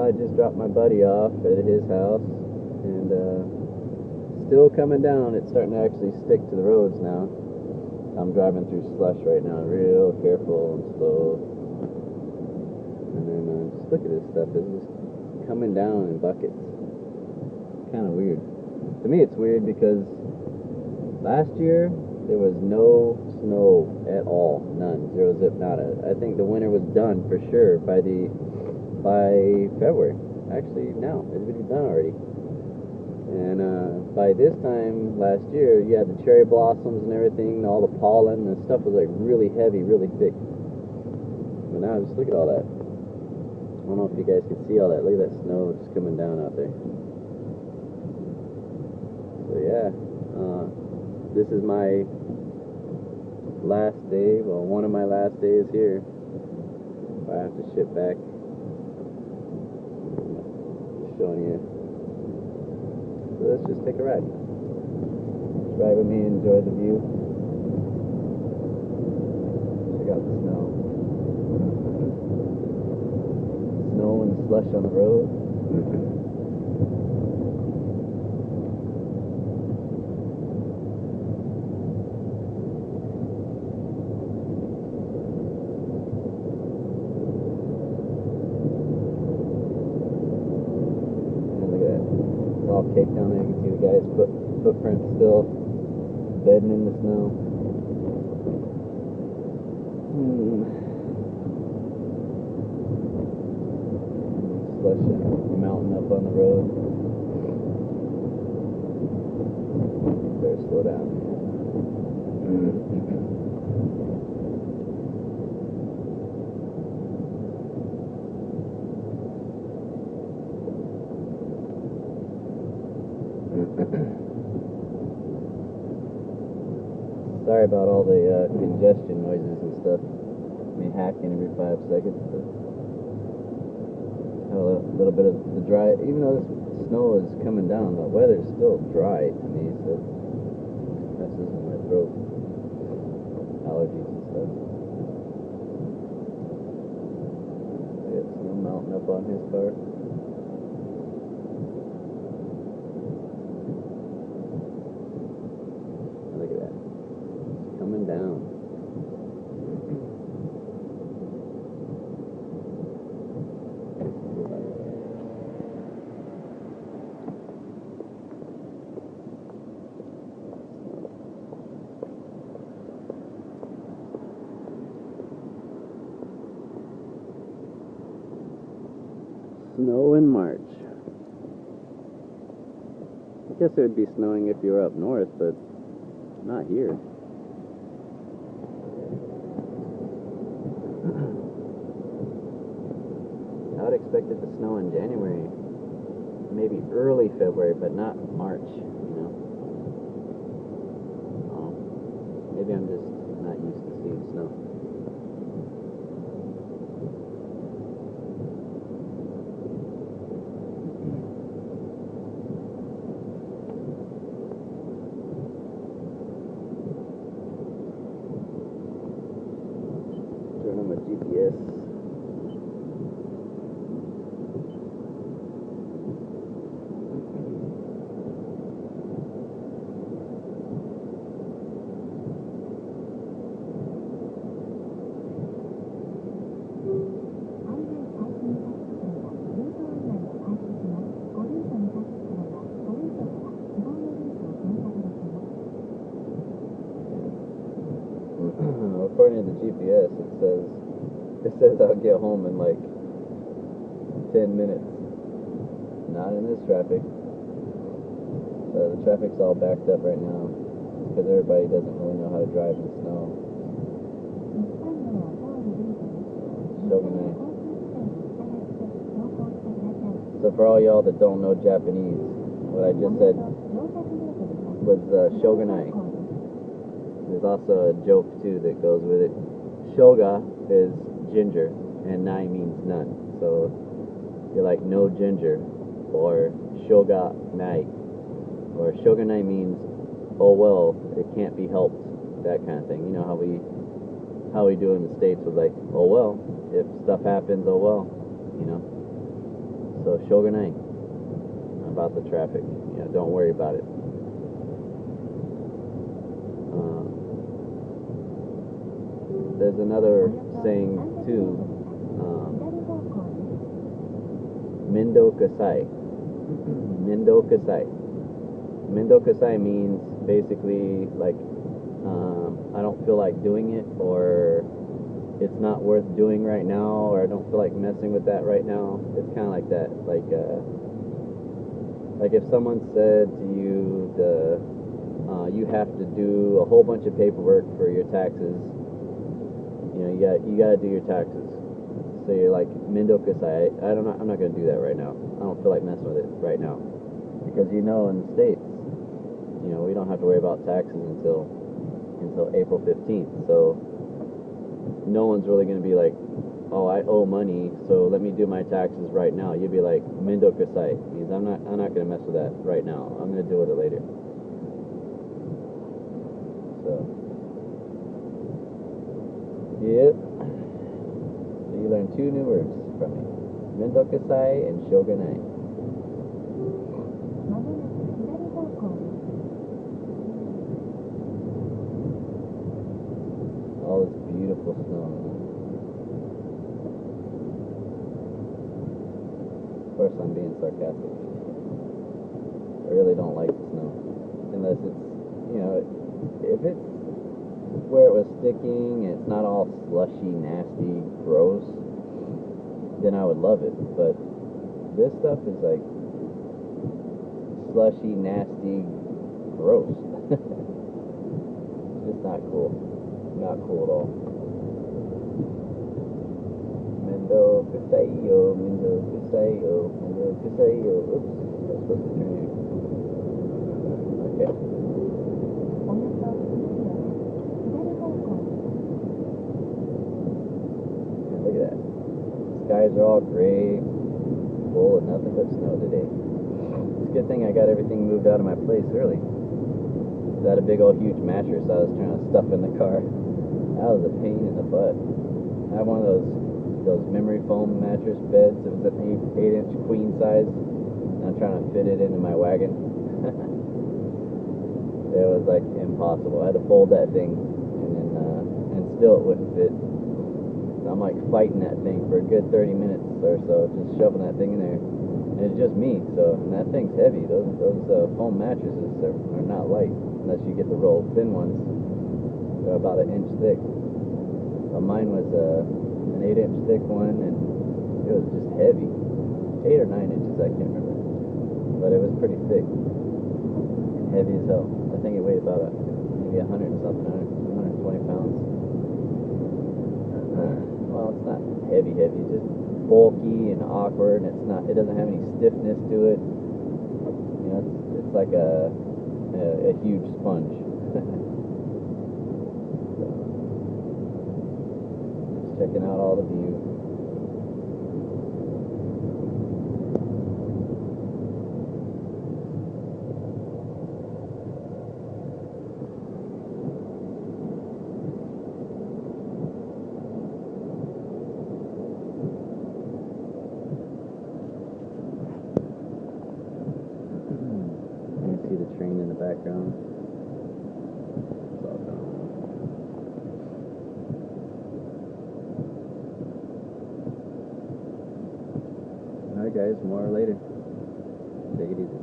I just dropped my buddy off at his house, and still coming down. It's starting to actually stick to the roads now. I'm driving through slush right now, real careful and slow. And then just look at this stuff. It's just coming down in buckets. Kind of weird. To me, it's weird because last year there was no snow at all, none, zero zip, nada. I think the winter was done for sure by February. Actually, no, it would be done already. And by this time last year, you had the cherry blossoms and everything, all the pollen, and stuff was like really heavy, really thick. But now just look at all that. I don't know if you guys can see all that. Look at that snow just coming down out there. So yeah, this is my last day, well, one of my last days here. I have to ship back. Just showing you. So let's just take a ride. Ride with me and enjoy the view. Check out the snow. Snow and slush on the road. All caked down there. You can see the guy's footprint still bedding in the snow. Slush mountain up on the road. Better slow down. Sorry about all the congestion noises and stuff. I mean, hacking every 5 seconds. But have a little bit of the dry. Even though this snow is coming down, the weather is still dry to me, so it messes with my throat. Allergies and stuff. Yeah, snow melting up on his car. Look at that. Coming down. Snow in March. I guess it would be snowing if you were up north, but not here. I would expect it to snow in January, maybe early February, but not March, you know. Maybe I'm just not used to seeing snow. Turn on my GPS. According to the GPS, it says I'll get home in like 10 minutes. Not in this traffic. The traffic's all backed up right now because everybody doesn't really know how to drive in snow. Shogunai. So for all y'all that don't know Japanese, what I just said was Shogunai. There's also a joke too that goes with it. Shoga is ginger and nai means none. So you're like no ginger, or shoga nai, or shogunai means oh well, it can't be helped, that kind of thing. You know how we do in the States with like, oh well, if stuff happens, oh well, you know. So shogunai about the traffic. You know, don't worry about it. There's another saying too. Mendo kasai. Mendo kasai. Mendo kasai means basically like I don't feel like doing it, or it's not worth doing right now, or I don't feel like messing with that right now. It's kind of like that. Like if someone said to you, you have to do a whole bunch of paperwork for your taxes. You know, you got to do your taxes. So you're like, Mendo kasai, I'm not going to do that right now. I don't feel like messing with it right now. Because you know, in the States, you know, we don't have to worry about taxes until April 15th. So no one's really going to be like, oh, I owe money, so let me do my taxes right now. You'd be like, Mendo kasai, means I'm not going to mess with that right now. I'm going to deal with it later. So, yep. So you learned 2 new words from me. Mendo kasai and shogunai. All this beautiful snow. Of course, I'm being sarcastic. I really don't like the snow. Unless it's, you know, if it's where it was sticking and it's not all slushy, nasty, gross, then I would love it. But this stuff is like slushy, nasty, gross. It's just not cool. Not cool at all. Mendo kusayo, Mendo kusayo, Mendo kusayo. Oops, I was supposed to turn here. Okay. Yeah, look at that. Skies are all gray, full of nothing but snow today. It's a good thing I got everything moved out of my place early. I had a big old huge mattress I was trying to stuff in the car. That was a pain in the butt. I have one of those memory foam mattress beds. It was an 8-inch queen size. And I'm trying to fit it into my wagon. It was like impossible. I had to fold that thing, and still it wouldn't fit. So I'm like fighting that thing for a good 30 minutes or so, just shoving that thing in there. And it's just me, so, and that thing's heavy. Those foam mattresses are not light, unless you get the real thin ones. They're about 1 inch thick. Mine was an 8-inch thick one, and it was just heavy. 8 or 9 inches, I can't remember. But it was pretty thick. Heavy as hell. I think it weighed about maybe 100 and something, 120 pounds. Well, it's not heavy, it's just bulky and awkward, and it doesn't have any stiffness to it. You know, it's like a huge sponge. So, just checking out all the views. See the train in the background. It's all gone. Alright guys, more later. Take it easy.